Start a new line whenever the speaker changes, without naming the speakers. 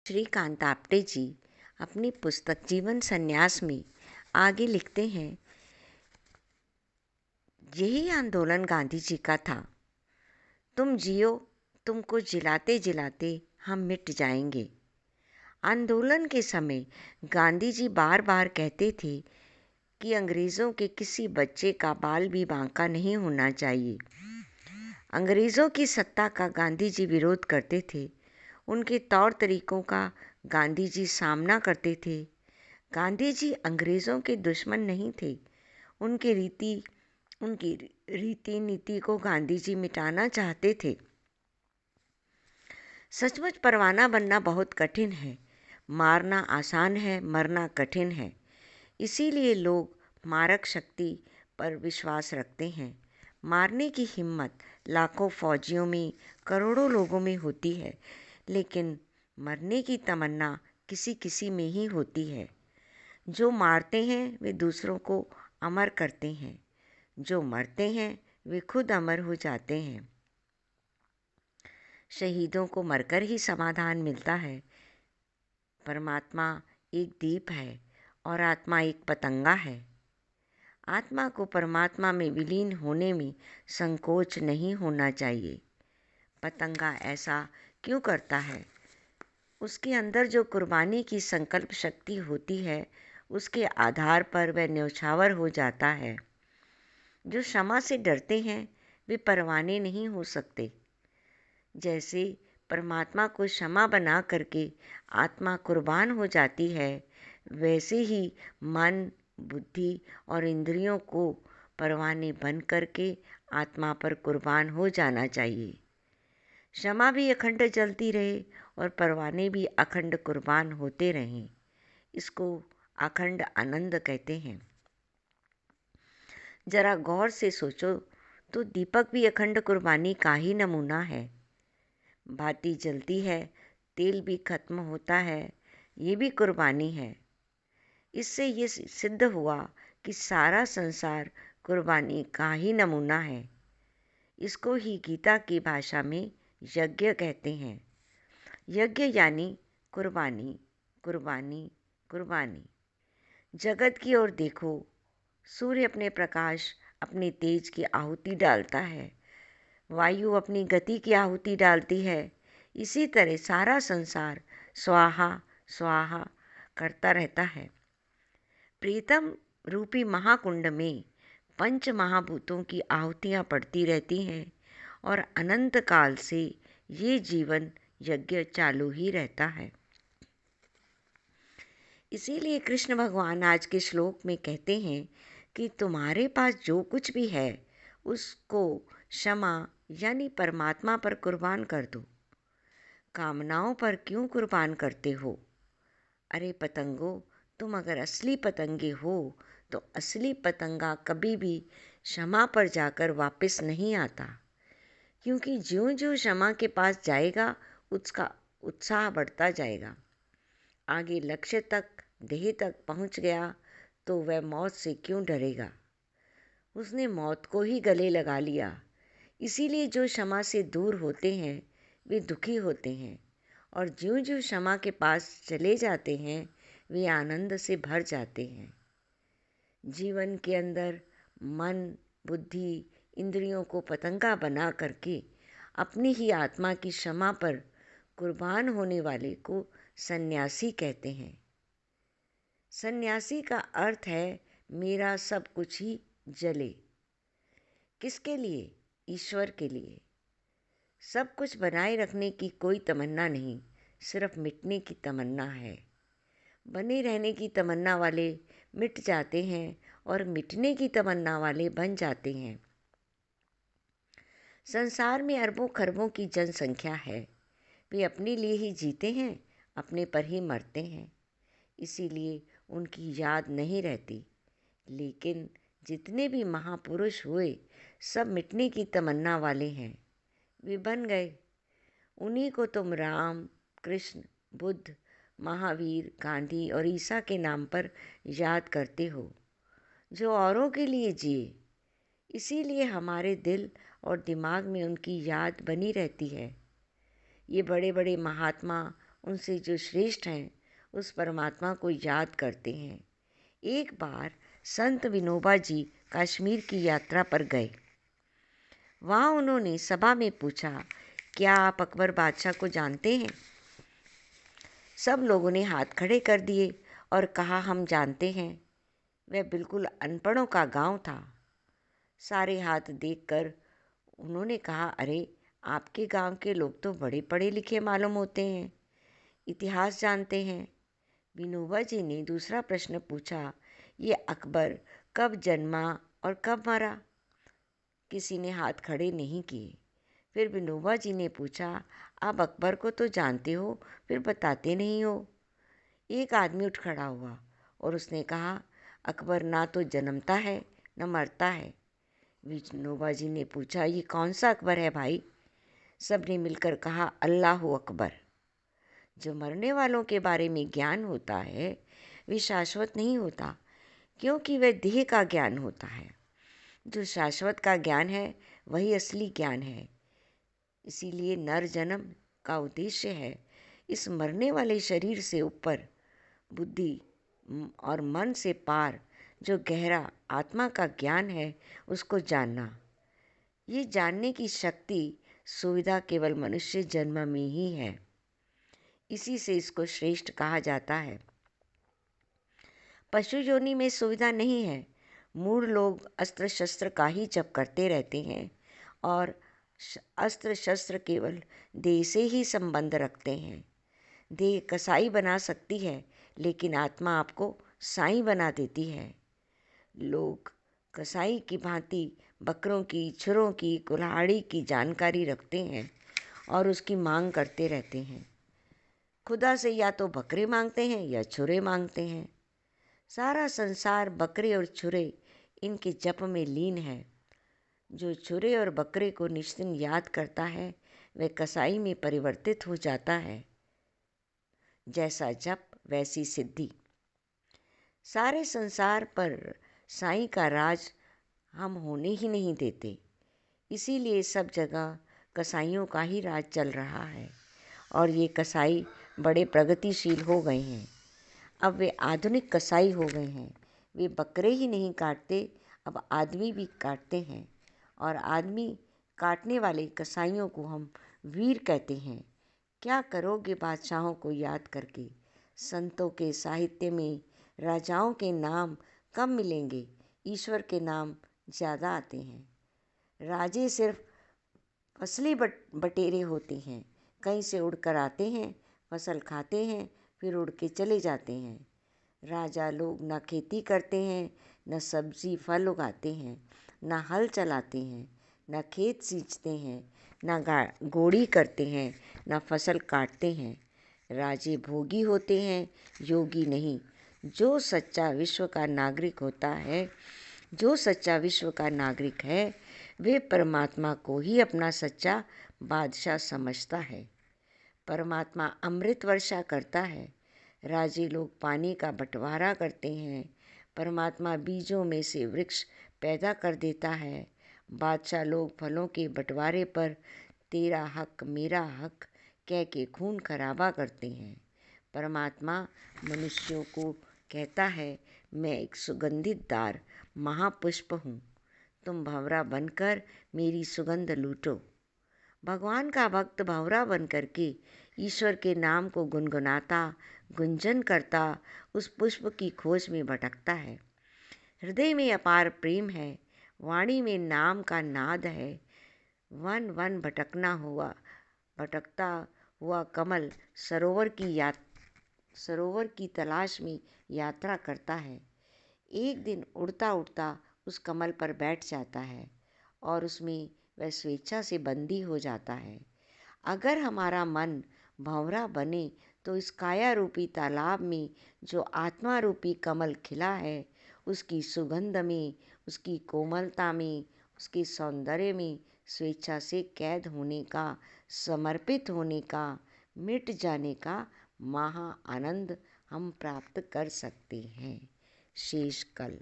श्रीकांत आप्टे जी अपनी पुस्तक जीवन संन्यास में आगे लिखते हैं, यही आंदोलन गांधी जी का था। तुम जियो, तुमको जिलाते जिलाते हम मिट जाएंगे। आंदोलन के समय गांधी जी बार बार कहते थे कि अंग्रेज़ों के किसी बच्चे का बाल भी बांका नहीं होना चाहिए। अंग्रेज़ों की सत्ता का गांधी जी विरोध करते थे। उनके तौर तरीकों का गांधी जी सामना करते थे। गांधी जी अंग्रेज़ों के दुश्मन नहीं थे। उनकी रीति नीति को गांधी जी मिटाना चाहते थे। सचमुच परवाना बनना बहुत कठिन है। मारना आसान है, मरना कठिन है। इसीलिए लोग मारक शक्ति पर विश्वास रखते हैं। मारने की हिम्मत लाखों फौजियों में, करोड़ों लोगों में होती है, लेकिन मरने की तमन्ना किसी किसी में ही होती है। जो मारते हैं वे दूसरों को अमर करते हैं। जो मरते हैं वे खुद अमर हो जाते हैं। शहीदों को मरकर ही समाधान मिलता है। परमात्मा एक दीप है और आत्मा एक पतंगा है। आत्मा को परमात्मा में विलीन होने में संकोच नहीं होना चाहिए। पतंगा ऐसा क्यों करता है? उसके अंदर जो कुर्बानी की संकल्प शक्ति होती है, उसके आधार पर वह न्यौछावर हो जाता है। जो क्षमा से डरते हैं वे परवाने नहीं हो सकते। जैसे परमात्मा को क्षमा बना करके आत्मा कुर्बान हो जाती है, वैसे ही मन, बुद्धि और इंद्रियों को परवाने बन करके आत्मा पर कुर्बान हो जाना चाहिए। क्षमा भी अखंड चलती रहे और परवाने भी अखंड कुर्बान होते रहें। इसको अखंड आनंद कहते हैं। जरा गौर से सोचो तो दीपक भी अखंड कुर्बानी का ही नमूना है। बाती जलती है, तेल भी खत्म होता है, ये भी कुर्बानी है। इससे ये सिद्ध हुआ कि सारा संसार कुर्बानी का ही नमूना है। इसको ही गीता की भाषा में यज्ञ कहते हैं। यज्ञ यानी कुर्बानी, कुर्बानी, कुर्बानी। जगत की ओर देखो, सूर्य अपने प्रकाश, अपने तेज की आहुति डालता है। वायु अपनी गति की आहुति डालती है। इसी तरह सारा संसार स्वाहा स्वाहा करता रहता है। प्रीतम रूपी महाकुंड में पंच महाभूतों की आहुतियाँ पड़ती रहती हैं और अनंत काल से ये जीवन यज्ञ चालू ही रहता है। इसीलिए कृष्ण भगवान आज के श्लोक में कहते हैं कि तुम्हारे पास जो कुछ भी है उसको क्षमा यानी परमात्मा पर कुर्बान कर दो। कामनाओं पर क्यों कुर्बान करते हो? अरे पतंगो, तुम अगर असली पतंगे हो तो असली पतंगा कभी भी क्षमा पर जाकर वापस नहीं आता, क्योंकि ज्यों ज्यों क्षमा के पास जाएगा उसका उत्साह बढ़ता जाएगा। आगे लक्ष्य तक, देह तक पहुंच गया तो वह मौत से क्यों डरेगा? उसने मौत को ही गले लगा लिया। इसीलिए जो क्षमा से दूर होते हैं वे दुखी होते हैं, और ज्यों ज्यों क्षमा के पास चले जाते हैं वे आनंद से भर जाते हैं। जीवन के अंदर मन, बुद्धि, इंद्रियों को पतंगा बना करके अपनी ही आत्मा की क्षमा पर कुर्बान होने वाले को सन्यासी कहते हैं। सन्यासी का अर्थ है मेरा सब कुछ ही जले। किसके लिए? ईश्वर के लिए। सब कुछ बनाए रखने की कोई तमन्ना नहीं, सिर्फ मिटने की तमन्ना है। बने रहने की तमन्ना वाले मिट जाते हैं और मिटने की तमन्ना वाले बन जाते हैं। संसार में अरबों खरबों की जनसंख्या है। वे अपने लिए ही जीते हैं, अपने पर ही मरते हैं। इसीलिए उनकी याद नहीं रहती। लेकिन जितने भी महापुरुष हुए सब मिटने की तमन्ना वाले हैं। वे बन गए। उन्हीं को तुम राम, कृष्ण, बुद्ध, महावीर, गांधी और ईसा के नाम पर याद करते हो, जो औरों के लिए जिए। इसीलिए हमारे दिल और दिमाग में उनकी याद बनी रहती है। ये बड़े बड़े महात्मा उनसे जो श्रेष्ठ हैं उस परमात्मा को याद करते हैं। एक बार संत विनोबा जी कश्मीर की यात्रा पर गए। वहाँ उन्होंने सभा में पूछा, क्या आप अकबर बादशाह को जानते हैं? सब लोगों ने हाथ खड़े कर दिए और कहा, हम जानते हैं। वह बिल्कुल अनपढ़ों का गांव था। सारे हाथ देखकर उन्होंने कहा, अरे आपके गांव के लोग तो बड़े पढ़े लिखे मालूम होते हैं, इतिहास जानते हैं। विनोबा जी ने दूसरा प्रश्न पूछा, ये अकबर कब जन्मा और कब मरा? किसी ने हाथ खड़े नहीं किए। फिर विनोबा जी ने पूछा, आप अकबर को तो जानते हो, फिर बताते नहीं हो? एक आदमी उठ खड़ा हुआ और उसने कहा, अकबर ना तो जन्मता है न मरता है। विनोबा जी ने पूछा, ये कौन सा अकबर है भाई? सब ने मिलकर कहा, अल्लाह अकबर। जो मरने वालों के बारे में ज्ञान होता है वे शाश्वत नहीं होता, क्योंकि वह देह का ज्ञान होता है। जो शाश्वत का ज्ञान है वही असली ज्ञान है। इसीलिए नर जन्म का उद्देश्य है इस मरने वाले शरीर से ऊपर, बुद्धि और मन से पार जो गहरा आत्मा का ज्ञान है उसको जानना। ये जानने की शक्ति सुविधा केवल मनुष्य जन्म में ही है। इसी से इसको श्रेष्ठ कहा जाता है। पशु योनि में सुविधा नहीं है। मूढ़ लोग अस्त्र शस्त्र का ही जप करते रहते हैं और अस्त्र शस्त्र केवल देह से ही संबंध रखते हैं। देह कसाई बना सकती है, लेकिन आत्मा आपको साईं बना देती है। लोग कसाई की भांति बकरों की, छुरों की, कुल्हाड़ी की जानकारी रखते हैं और उसकी मांग करते रहते हैं। खुदा से या तो बकरे मांगते हैं या छुरे मांगते हैं। सारा संसार बकरे और छुरे इनके जप में लीन है। जो छुरे और बकरे को निश्चिन याद करता है वह कसाई में परिवर्तित हो जाता है। जैसा जप वैसी सिद्धि। सारे संसार पर साईं का राज हम होने ही नहीं देते। इसीलिए सब जगह कसाईयों का ही राज चल रहा है और ये कसाई बड़े प्रगतिशील हो गए हैं। अब वे आधुनिक कसाई हो गए हैं। वे बकरे ही नहीं काटते, अब आदमी भी काटते हैं और आदमी काटने वाले कसाईयों को हम वीर कहते हैं। क्या करोगे बादशाहों को याद करके? संतों के साहित्य में राजाओं के नाम कम मिलेंगे, ईश्वर के नाम ज़्यादा आते हैं। राजे सिर्फ फसली बटेरे होते हैं। कहीं से उड़कर आते हैं, फसल खाते हैं, फिर उड़ के चले जाते हैं। राजा लोग न खेती करते हैं, न सब्जी फल उगाते हैं, न हल चलाते हैं, न खेत सींचते हैं, न गोड़ी करते हैं, न फसल काटते हैं। राजे भोगी होते हैं, योगी नहीं। जो सच्चा विश्व का नागरिक होता है, जो सच्चा विश्व का नागरिक है, वे परमात्मा को ही अपना सच्चा बादशाह समझता है। परमात्मा अमृत वर्षा करता है, राजे लोग पानी का बंटवारा करते हैं। परमात्मा बीजों में से वृक्ष पैदा कर देता है। बादशाह लोग फलों के बंटवारे पर तेरा हक मेरा हक कह के खून खराबा करते हैं। परमात्मा मनुष्यों को कहता है, मैं एक सुगंधितदार महापुष्प हूँ, तुम भंवरा बनकर मेरी सुगंध लूटो। भगवान का भक्त भंवरा बन करके ईश्वर के नाम को गुनगुनाता, गुंजन करता उस पुष्प की खोज में भटकता है। हृदय में अपार प्रेम है, वाणी में नाम का नाद है। वन वन भटकता हुआ कमल सरोवर की तलाश में यात्रा करता है। एक दिन उड़ता उड़ता उस कमल पर बैठ जाता है और उसमें वह स्वेच्छा से बंदी हो जाता है। अगर हमारा मन भंवरा बने तो इस काया रूपी तालाब में जो आत्मा रूपी कमल खिला है, उसकी सुगंध में, उसकी कोमलता में, उसके सौंदर्य में स्वेच्छा से कैद होने का, समर्पित होने का, मिट जाने का महा आनंद हम प्राप्त कर सकते हैं। शेष कल।